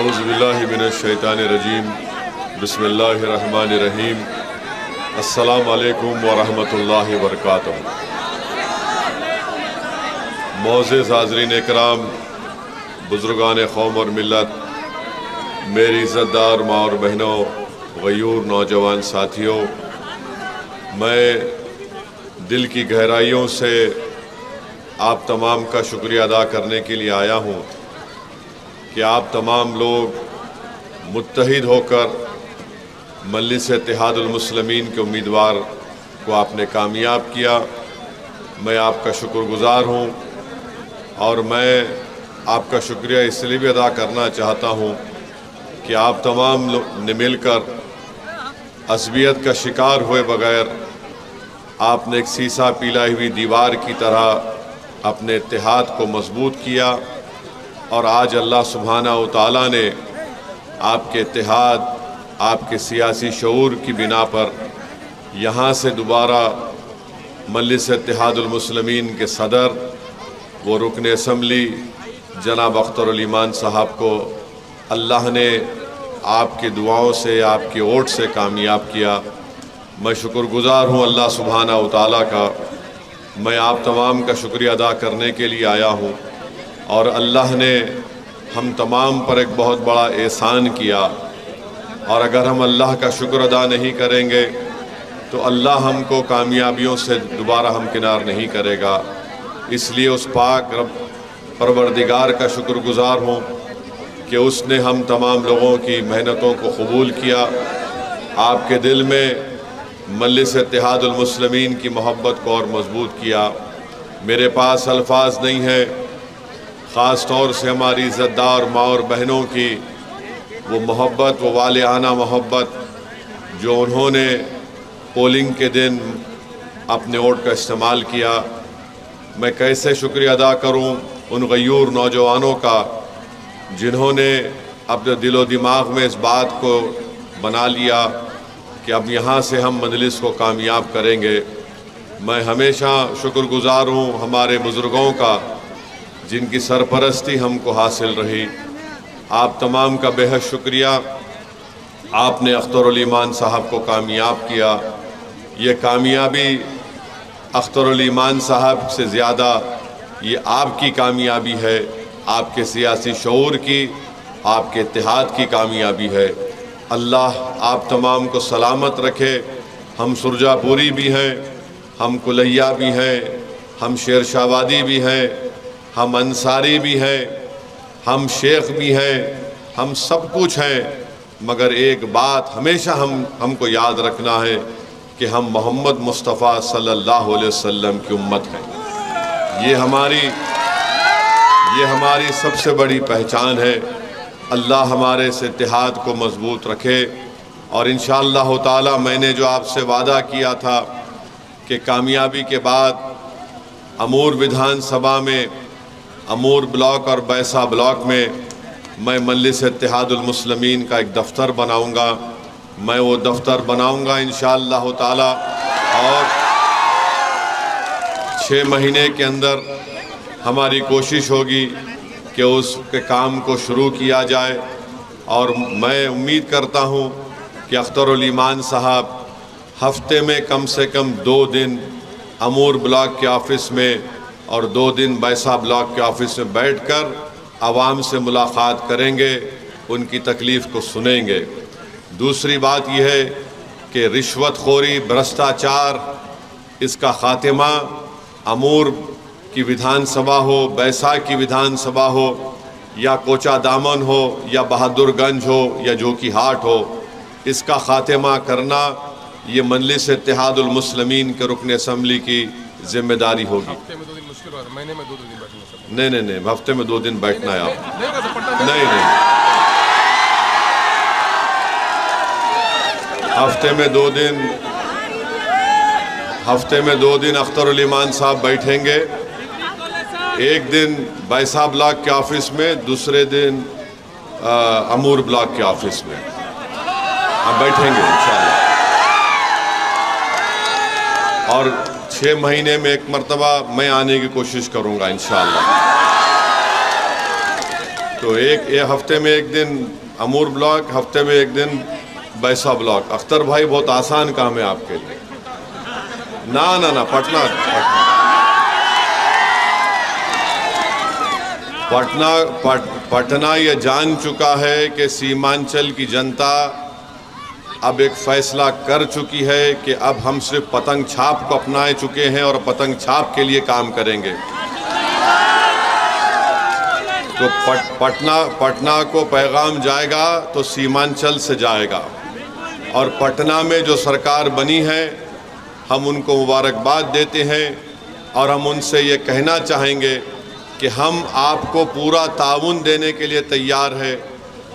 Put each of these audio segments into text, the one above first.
औज़ुबिल्लाहि मिनश्शैतानिर्रजीम बिस्मिल्लाहिर्रहमानिर्रहीम अस्सलामु अलैकुम व रहमतुल्लाहि व बरकातुहू। मोअज़्ज़िज़ हाज़रीन इकराम, बुज़ुर्गान कौम और मिल्लत, मेरी इज़्ज़तदार माँ और बहनों, गयूर नौजवान साथियों, मैं दिल की गहराइयों से आप तमाम का शुक्रिया अदा करने के लिए आया हूँ कि आप तमाम लोग मुत्तहिद होकर मजलिस इत्तेहादुल मुस्लिमीन के उम्मीदवार को आपने कामयाब किया। मैं आपका शुक्रगुज़ार हूँ और मैं आपका शुक्रिया इसलिए भी अदा करना चाहता हूँ कि आप तमाम ने मिलकर असबियत का शिकार हुए बगैर आपने एक सीसा पिलाई हुई दीवार की तरह अपने इत्तेहाद को मजबूत किया और आज अल्लाह सुब्हाना व तआला ने आपके इत्तेहाद, आपके सियासी शऊर की बिना पर यहाँ से दोबारा मजलिस इत्तेहादुल मुस्लिमीन के सदर व रुकन असम्बली जनाब अख्तर उल ईमान साहब को अल्लाह ने आपकी दुआओं से, आपके वोट से कामयाब किया। मैं शुक्रगुज़ार हूँ अल्लाह सुब्हाना व तआला का। मैं आप तमाम का शुक्रिया अदा करने के लिए आया हूँ और अल्लाह ने हम तमाम पर एक बहुत बड़ा एहसान किया और अगर हम अल्लाह का शुक्र अदा नहीं करेंगे तो अल्लाह हमको कामयाबियों से दोबारा हमकिनार नहीं करेगा। इसलिए उस पाक रब परवरदिगार का शुक्रगुज़ार हूँ कि उसने हम तमाम लोगों की मेहनतों को कबूल किया। आपके दिल में मजलिस इत्तेहादुल मुस्लिमीन की मोहब्बत को और मजबूत किया। मेरे पास अल्फाज नहीं है, ख़ास तौर से हमारी इज़्ज़तदार माँ और बहनों की वो मोहब्बत, वो वालियाना मोहब्बत जो उन्होंने पोलिंग के दिन अपने वोट का इस्तेमाल किया। मैं कैसे शुक्रिया अदा करूं उन गयूर नौजवानों का जिन्होंने अपने दिलो दिमाग में इस बात को बना लिया कि अब यहाँ से हम मजलिस को कामयाब करेंगे। मैं हमेशा शुक्रगुज़ार हूँ हमारे बुज़ुर्गों का जिनकी सरपरस्ती हमको हासिल रही। आप तमाम का बेहद शुक्रिया। आपने अख्तर उल ईमान साहब को कामयाब किया। ये कामयाबी अख्तर उल ईमान साहब से ज़्यादा ये आपकी कामयाबी है, आपके सियासी शऊर की, आपके इत्तेहाद की कामयाबी है। अल्लाह आप तमाम को सलामत रखे। हम सुरजापुरी भी हैं, हम कुलैया भी हैं, हम शेरशाहवादी भी हैं, हम अंसारी भी हैं, हम शेख भी हैं, हम सब कुछ हैं, मगर एक बात हमेशा हमको याद रखना है कि हम मोहम्मद मुस्तफ़ा सल्लल्लाहु अलैहि वसल्लम की उम्मत हैं। ये हमारी सबसे बड़ी पहचान है। अल्लाह हमारे इस इत्तेहाद को मजबूत रखे और इंशाअल्लाह ताला मैंने जो आपसे वादा किया था कि कामयाबी के बाद अमूर विधानसभा में, अमूर ब्लॉक और बैसा ब्लॉक में मैं मजलिस इत्तेहादुल मुस्लिमीन का एक दफ्तर बनाऊंगा। मैं वो दफ्तर बनाऊंगा इंशाअल्लाह ताला और 6 महीने के अंदर हमारी कोशिश होगी कि उसके काम को शुरू किया जाए और मैं उम्मीद करता हूँ कि अख्तर उल ईमान साहब हफ्ते में कम से कम 2 दिन अमूर ब्लॉक के ऑफ़िस में और 2 दिन बैसा ब्लॉक के ऑफ़िस में बैठकर आवाम से मुलाकात करेंगे, उनकी तकलीफ़ को सुनेंगे। दूसरी बात यह है कि रिश्वतखोरी, भ्रष्टाचार, इसका ख़ात्मा अमूर की विधानसभा हो, बैसा की विधानसभा हो या कोचा दामन हो या बहादुरगंज हो या जोकी हाट हो, इसका ख़ात्मा करना ये मजलिस इत्तेहादुल मुस्लिमीन के रुकन असम्बली की जिम्मेदारी होगी। हफ्ते में 2 दिन मुश्किल हो रहा है, महीने में 2 दिन बैठना। नहीं, हफ्ते में 2 दिन बैठना है आप। नहीं, हफ्ते में 2 दिन अख्तर उल ईमान साहब बैठेंगे। एक दिन बैसा ब्लॉक के ऑफ़िस में, दूसरे दिन अमूर ब्लॉक के ऑफ़िस में हम बैठेंगे इंशाअल्लाह और 6 महीने में एक मरतबा मैं आने की कोशिश करूंगा इंशाअल्लाह। तो एक हफ्ते में एक दिन अमूर ब्लॉक, हफ्ते में एक दिन बैसा ब्लॉक। अख्तर भाई बहुत आसान काम है आपके लिए। ना ना ना, पटना ये जान चुका है कि सीमांचल की जनता अब एक फैसला कर चुकी है कि अब हम सिर्फ पतंग छाप को अपनाए चुके हैं और पतंग छाप के लिए काम करेंगे। तो पटना को पैगाम जाएगा तो सीमांचल से जाएगा। और पटना में जो सरकार बनी है, हम उनको मुबारकबाद देते हैं और हम उनसे ये कहना चाहेंगे कि हम आपको पूरा ताउन देने के लिए तैयार है,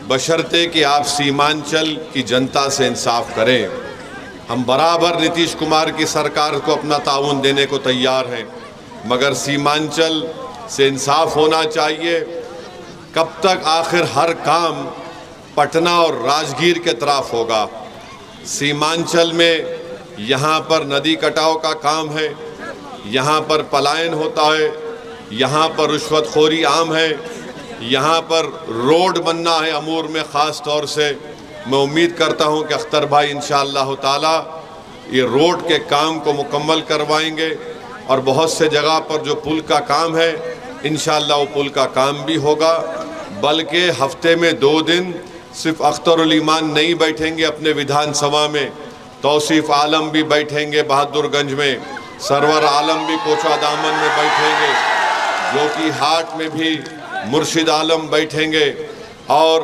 बशर्ते कि आप सीमांचल की जनता से इंसाफ करें। हम बराबर नीतीश कुमार की सरकार को अपना ताउन देने को तैयार हैं, मगर सीमांचल से इंसाफ होना चाहिए। कब तक आखिर हर काम पटना और राजगीर के तरफ होगा? सीमांचल में यहाँ पर नदी कटाव का काम है, यहाँ पर पलायन होता है, यहाँ पर रिश्वतखोरी आम है, यहाँ पर रोड बनना है अमूर में ख़ास तौर से। मैं उम्मीद करता हूँ कि अख्तर भाई इंशाअल्लाह ताला ये रोड के काम को मुकम्मल करवाएंगे और बहुत से जगह पर जो पुल का काम है इंशाअल्लाह वो पुल का काम भी होगा। बल्कि हफ्ते में 2 दिन सिर्फ अख्तरुल ईमान नहीं बैठेंगे अपने विधानसभा में, तौसीफ़ आलम भी बैठेंगे बहादुरगंज में, सरवर आलम भी कोचा दामन में बैठेंगे, जो कि हाट में भी मुर्शिद आलम बैठेंगे और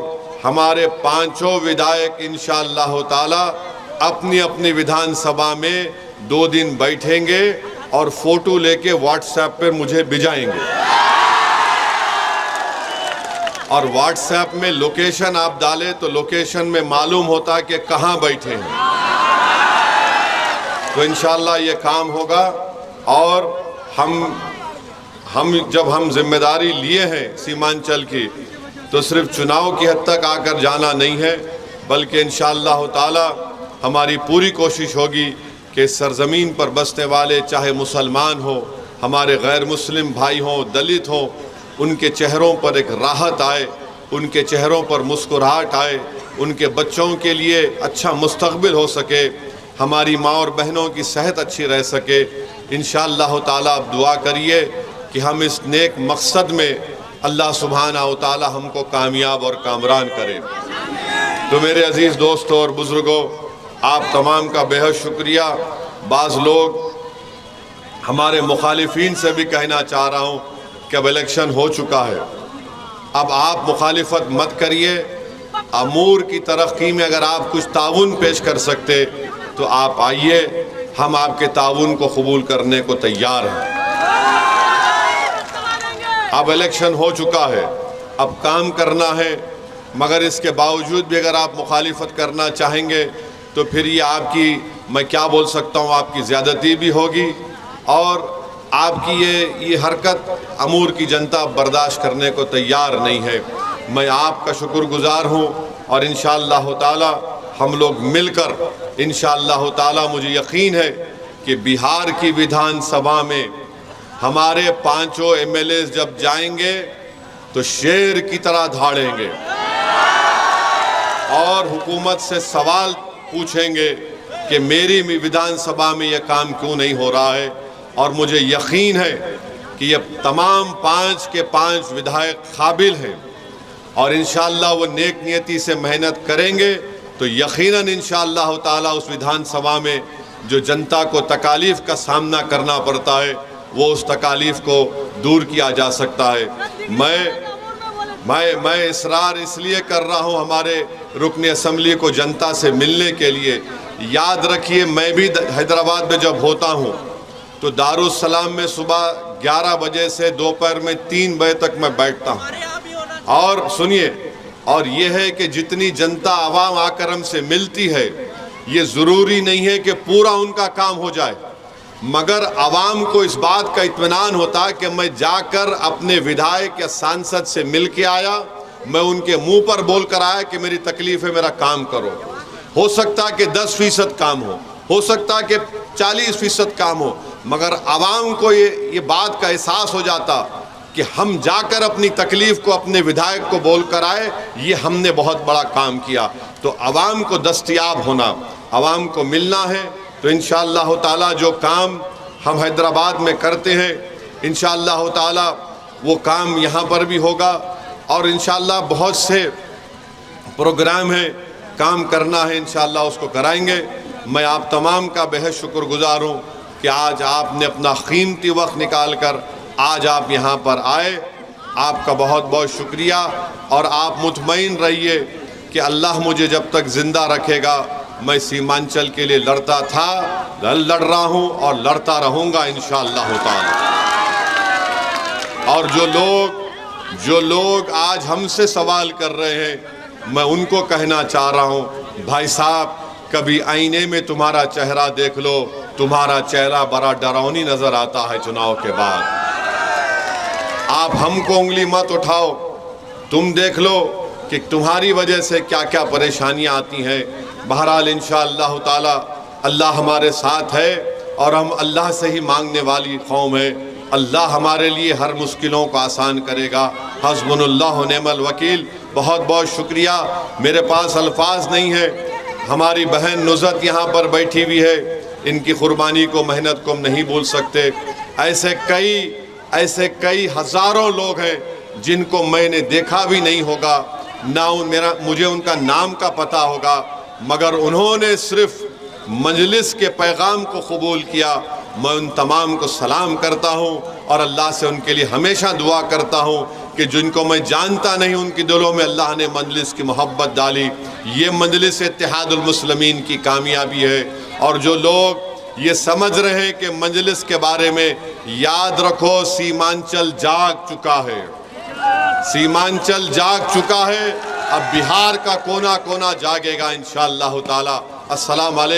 हमारे 5 विधायक इंशाअल्लाह ताला अपनी अपनी विधानसभा में 2 दिन बैठेंगे और फोटो लेके व्हाट्सएप पर मुझे भिजाएंगे। और व्हाट्सएप में लोकेशन आप डालें तो लोकेशन में मालूम होता है कि कहाँ बैठे हैं। तो इंशाअल्लाह ये काम होगा। और हम जब हम जिम्मेदारी लिए हैं सीमांचल की, तो सिर्फ चुनाव की हद तक आकर जाना नहीं है, बल्कि इंशाअल्लाह ताला हमारी पूरी कोशिश होगी कि सरजमीन पर बसने वाले, चाहे मुसलमान हो, हमारे गैर मुस्लिम भाई हों, दलित हों, उनके चेहरों पर एक राहत आए, उनके चेहरों पर मुस्कुराहट आए, उनके बच्चों के लिए अच्छा मुस्तकबिल हो सके, हमारी माँ और बहनों की सेहत अच्छी रह सके। इंशाअल्लाह ताला आप दुआ करिए कि हम इस नेक मकसद में अल्लाह सुब्हानहू व तआला हमको कामयाब और कामरान करे। तो मेरे अज़ीज़ दोस्तों और बुज़ुर्गों, आप तमाम का बेहद शुक्रिया। बाज़ लोग हमारे मुखालिफिन से भी कहना चाह रहा हूँ कि अब इलेक्शन हो चुका है, अब आप मुखालिफत मत करिए। अमूर की तरक्की में अगर आप कुछ ताउन पेश कर सकते तो आप आइए, हम आपके ताउन को कबूल करने को तैयार हैं। अब इलेक्शन हो चुका है, अब काम करना है, मगर इसके बावजूद भी अगर आप मुखालिफत करना चाहेंगे तो फिर ये आपकी, मैं क्या बोल सकता हूँ, आपकी ज़्यादती भी होगी और आपकी ये हरकत अमूर की जनता बर्दाश्त करने को तैयार नहीं है। मैं आपका शुक्रगुजार हूँ और इंशाअल्लाह ताला हम लोग मिलकर इंशाअल्लाह ताला, मुझे यकीन है कि बिहार की विधानसभा में हमारे 5 MLA जब जाएंगे तो शेर की तरह धाड़ेंगे और हुकूमत से सवाल पूछेंगे कि मेरी विधानसभा में यह काम क्यों नहीं हो रहा है। और मुझे यकीन है कि ये तमाम 5 के 5 विधायक काबिल हैं और इंशाअल्लाह वो नेक नियति से मेहनत करेंगे तो यकीनन इंशाअल्लाह ताला उस विधानसभा में जो जनता को तकालीफ का सामना करना पड़ता है वो उस तकालीफ को दूर किया जा सकता है। मैं इसरार इसलिए कर रहा हूँ हमारे रुकन असम्बली को जनता से मिलने के लिए। याद रखिए, मैं भी हैदराबाद में जब होता हूँ तो दारुस्सलाम में सुबह 11 बजे से दोपहर में 3 बजे तक मैं बैठता हूँ। और सुनिए, और ये है कि जितनी जनता आवाम आकर हमसे मिलती है, ये ज़रूरी नहीं है कि पूरा उनका काम हो जाए, मगर आवाम को इस बात का इत्मीनान होता है कि मैं जाकर अपने विधायक या सांसद से मिल के आया, मैं उनके मुंह पर बोल कर आया कि मेरी तकलीफ़ है, मेरा काम करो। हो सकता है कि 10% काम हो सकता है कि 40% काम हो, मगर आवाम को ये बात का एहसास हो जाता कि हम जाकर अपनी तकलीफ़ को अपने विधायक को बोल कर आए, ये हमने बहुत बड़ा काम किया। तो आवाम को दस्तयाब होना, आवाम को मिलना है। तो इंशाअल्लाह ताला जो काम हम हैदराबाद में करते हैं, इंशाअल्लाह ताला वो काम यहाँ पर भी होगा। और इंशाअल्लाह बहुत से प्रोग्राम हैं, काम करना है, इंशाअल्लाह उसको कराएंगे। मैं आप तमाम का बेहद शुक्रगुजार हूँ कि आज आपने अपना कीमती वक्त निकाल कर आज आप यहाँ पर आए। आपका बहुत बहुत शुक्रिया। और आप मुतमईन रहिए कि अल्लाह मुझे जब तक ज़िंदा रखेगा, मैं सीमांचल के लिए लड़ता था, लड़ रहा हूँ और लड़ता रहूँगा इंशाअल्लाह ताला। और जो लोग आज हमसे सवाल कर रहे हैं, मैं उनको कहना चाह रहा हूँ, भाई साहब कभी आईने में तुम्हारा चेहरा देख लो, तुम्हारा चेहरा बड़ा डरावनी नज़र आता है चुनाव के बाद। आप हमको उंगली मत उठाओ, तुम देख लो कि तुम्हारी वजह से क्या क्या परेशानियाँ आती हैं। बहरहाल इंशाअल्लाह ताला अल्लाह हमारे साथ है और हम अल्लाह से ही मांगने वाली कौम है। अल्लाह हमारे लिए हर मुश्किलों को आसान करेगा। हस्बुनल्लाह व निअमल वकील। बहुत बहुत शुक्रिया। मेरे पास अल्फाज नहीं है। हमारी बहन नुज़रत यहाँ पर बैठी हुई है, इनकी कुर्बानी को, मेहनत को हम नहीं भूल सकते। ऐसे कई हज़ारों लोग हैं जिनको मैंने देखा भी नहीं होगा, ना मुझे उनका नाम का पता होगा, मगर उन्होंने सिर्फ मजलिस के पैगाम को कबूल किया। मैं उन तमाम को सलाम करता हूँ और अल्लाह से उनके लिए हमेशा दुआ करता हूँ कि जिनको मैं जानता नहीं, उनके दिलों में अल्लाह ने मजलिस की मोहब्बत डाली। ये मजलिस इत्तेहादुल मुस्लिमीन की कामयाबी है। और जो लोग ये समझ रहे हैं कि मजलिस के बारे में, याद रखो सीमांचल जाग चुका है, सीमांचल जाग चुका है। अब बिहार का कोना कोना जागेगा इंशाअल्लाह ताला। अस्सलाम वालेकुम।